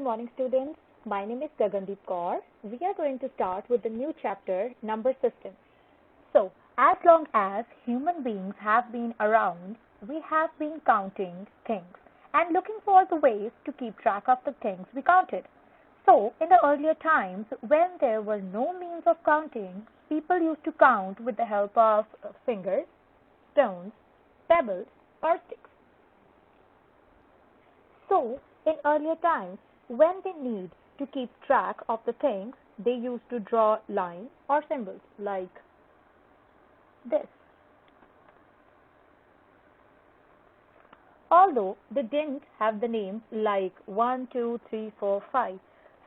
morning, students. My name is Gagandeep Kaur. We are going to start with the new chapter, Number System. So, as long as human beings have been around, we have been counting things and looking for the ways to keep track of the things we counted. So, in the earlier times, when there were no means of counting, people used to count with the help of fingers, stones, pebbles, or sticks. So, in earlier times, when they need to keep track of the things, they used to draw lines or symbols like this. Although they didn't have the names like 1, 2, 3, 4, 5.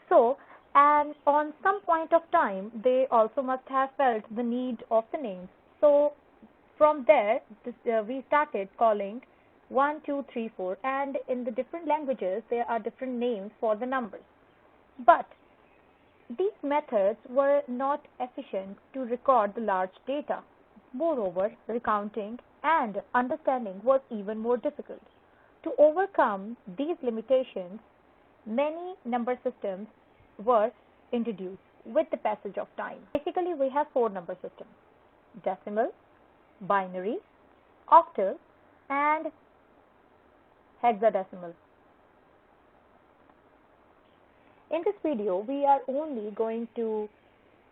So, and on some point of time, they also must have felt the need of the names. So, from there, we started calling 1, 2, 3, 4, and in the different languages, there are different names for the numbers. But these methods were not efficient to record the large data. Moreover, recounting and understanding was even more difficult. To overcome these limitations, many number systems were introduced with the passage of time. Basically, we have four number systems: decimal, binary, octal, and hexadecimal. In this video, we are only going to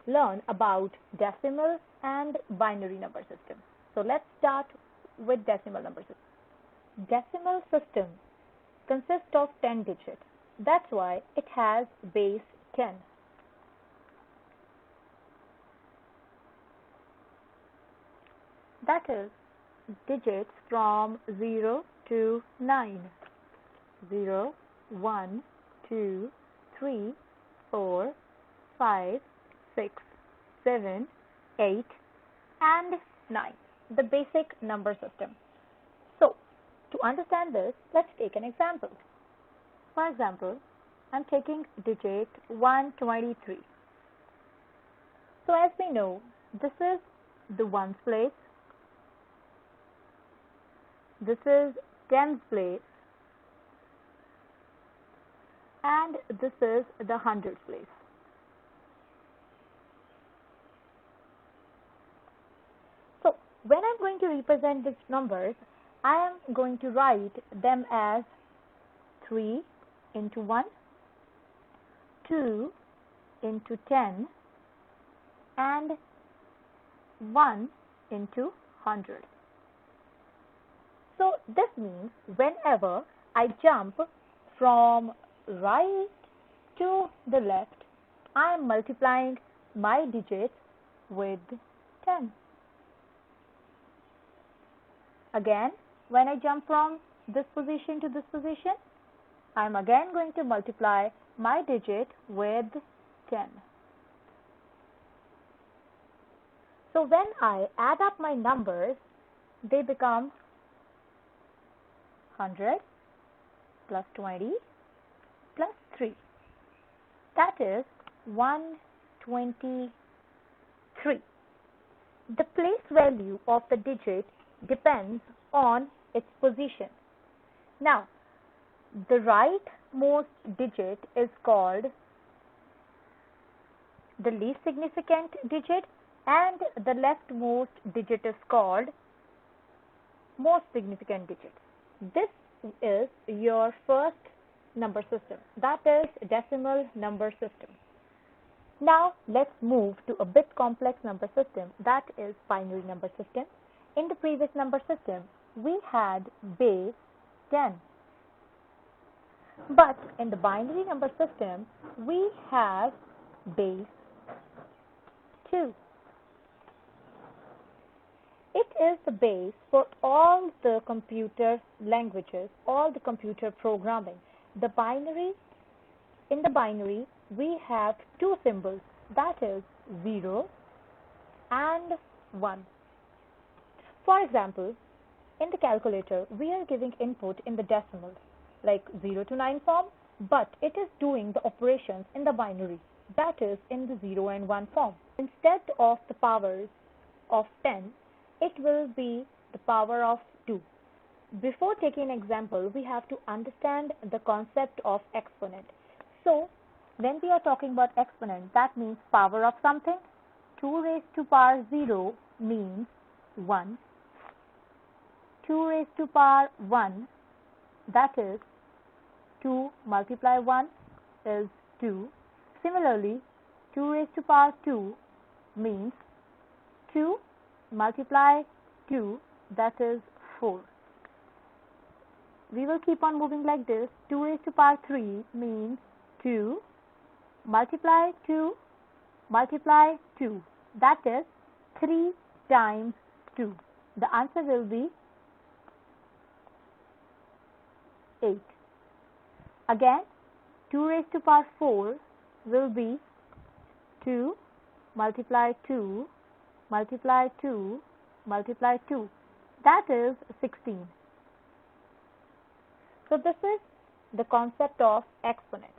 learn about decimal and binary number system. So let's start with decimal number system. Decimal system consists of 10 digits. That's why it has base 10. That is digits from 0 to 9. 0, 1, 2, 3, 4, 5, 6, 7, 8, and 9. The basic number system. So, to understand this, let's take an example. For example, I'm taking digit 123. So, as we know, this is the ones place. This is tens place, and this is the hundreds place. So, when I'm going to represent these numbers, I am going to write them as 3 into 1, 2 into 10, and 1 into 100. So, this means whenever I jump from right to the left, I am multiplying my digits with 10. Again, when I jump from this position to this position, I am again going to multiply my digit with 10. So, when I add up my numbers, they become 100 plus 20 plus 3. That is 123. The place value of the digit depends on its position. Now, the rightmost digit is called the least significant digit, and the leftmost digit is called most significant digit. This is your first number system, that is decimal number system. Now let's move to a bit complex number system, that is binary number system. In the previous number system, we had base 10. But in the binary number system, we have base 2. It is the base for all the computer languages, all the computer programming. In the binary, we have two symbols, that is 0 and 1. For example, in the calculator, we are giving input in the decimals, like 0 to 9 form, but it is doing the operations in the binary, that is in the 0 and 1 form. Instead of the powers of 10, it will be the power of 2. Before taking an example, we have to understand the concept of exponent. So when we are talking about exponent, that means power of something. 2 raised to power 0 means 1. 2 raised to power 1, that is 2 multiply 1 is 2. Similarly, 2 raised to power 2 means 2 multiply 2, that is 4. We will keep on moving like this. 2 raised to power 3 means 2 multiply 2 multiply 2, that is 3 times 2. The answer will be 8. Again, 2 raised to power 4 will be 2 multiply 2 multiply 2 multiply 2, that is 16. So this is the concept of exponent.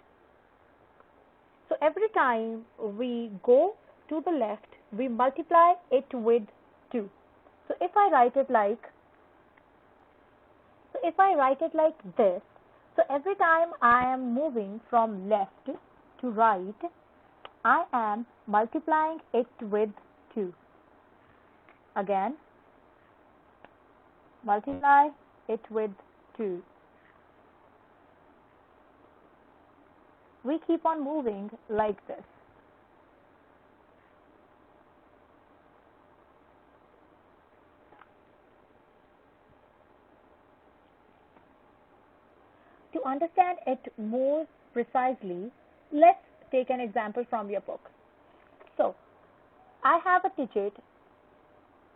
So every time we go to the left, we multiply it with 2. So if I write it like this, so every time I am moving from left to right, I am multiplying it with 2. Again, multiply it with 2. We keep on moving like this. To understand it more precisely, let's take an example from your book. So, I have a digit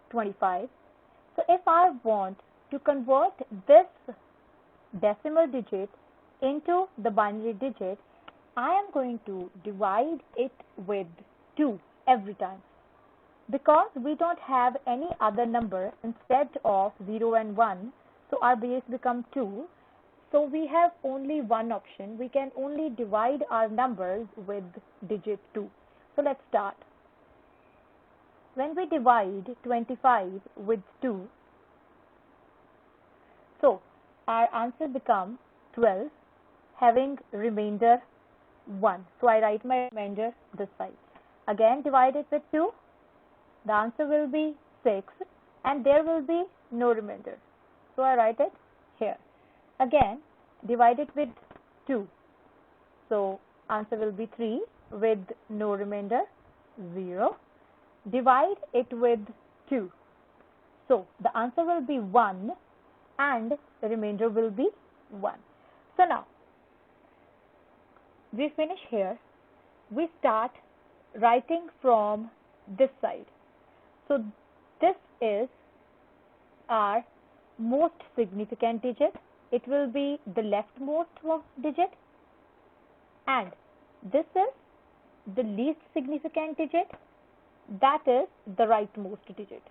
25. So, if I want to convert this decimal digit into the binary digit, I am going to divide it with 2 every time, because we don't have any other number instead of 0 and 1, so our base becomes 2. So we have only one option. We can only divide our numbers with digit 2. So let's start. When we divide 25 with 2, so our answer becomes 12, having remainder 1. So I write my remainder this side. Again, divide it with 2. The answer will be 6, and there will be no remainder. So I write it here. Again, divide it with 2. So answer will be 3 with no remainder, 0. Divide it with 2. So the answer will be 1 and the remainder will be 1. So now, we finish here. We start writing from this side. So this is our most significant digit. It will be the leftmost digit, and this is the least significant digit, that is the rightmost digit.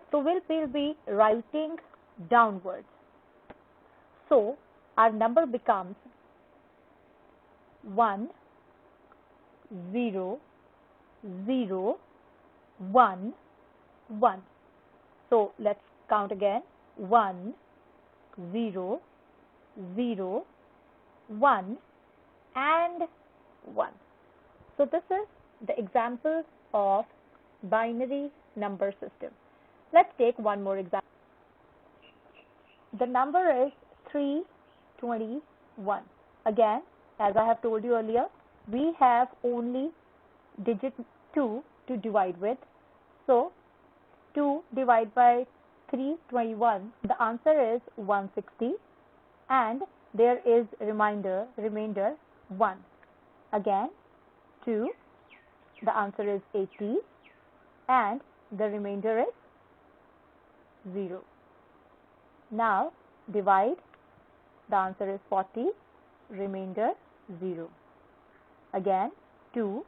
So we'll be writing downwards. So our number becomes 1, 0, 0, 1, 1. So let's count again. 1, 0, 0, 1, and 1. So this is the example of binary number system. Let's take one more example. The number is 321. Again, as I have told you earlier, we have only digit 2 to divide with. So 2 divided by 321, the answer is 160, and there is remainder 1. Again, 2, the answer is 80, and the remainder is 0. Now divide, the answer is 40, remainder 0. Again, 2,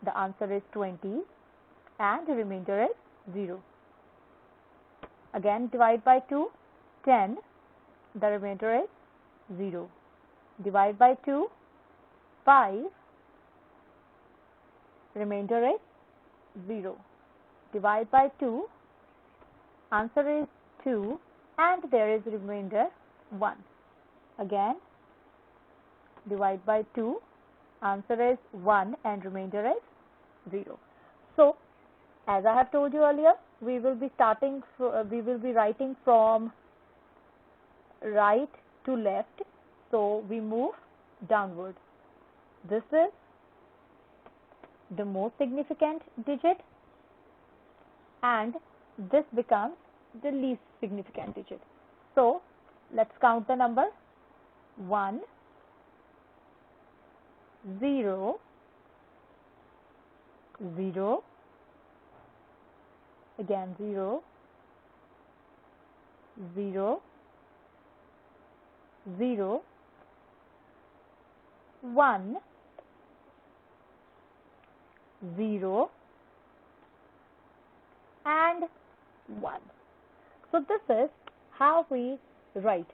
the answer is 20, and the remainder is 0. Again, divide by 2, 10, the remainder is 0. Divide by 2, 5, remainder is 0. Divide by 2, answer is 2, and there is remainder 1. Again, divide by 2. Answer is 1 and remainder is 0. So, as I have told you earlier, we will be writing from right to left. So, we move downward. This is the most significant digit, and this becomes the least significant digit. So, let's count the number. 1, 0, 0, again 0, 0, 0, 1, 0, and 1. So this is how we write.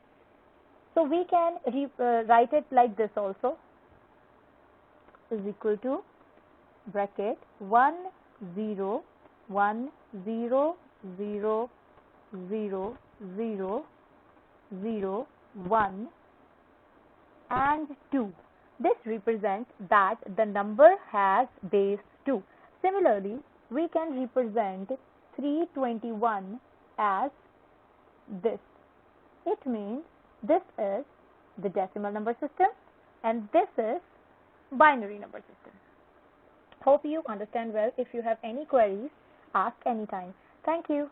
So we can write it like this also, is equal to bracket 1, 0, 1, 0, 0, 0, 0, 0, 1, and 2. This represents that the number has base 2. Similarly, we can represent 321 as this. It means this is the decimal number system and this is binary number system. Hope you understand well. If you have any queries, ask anytime. Thank you.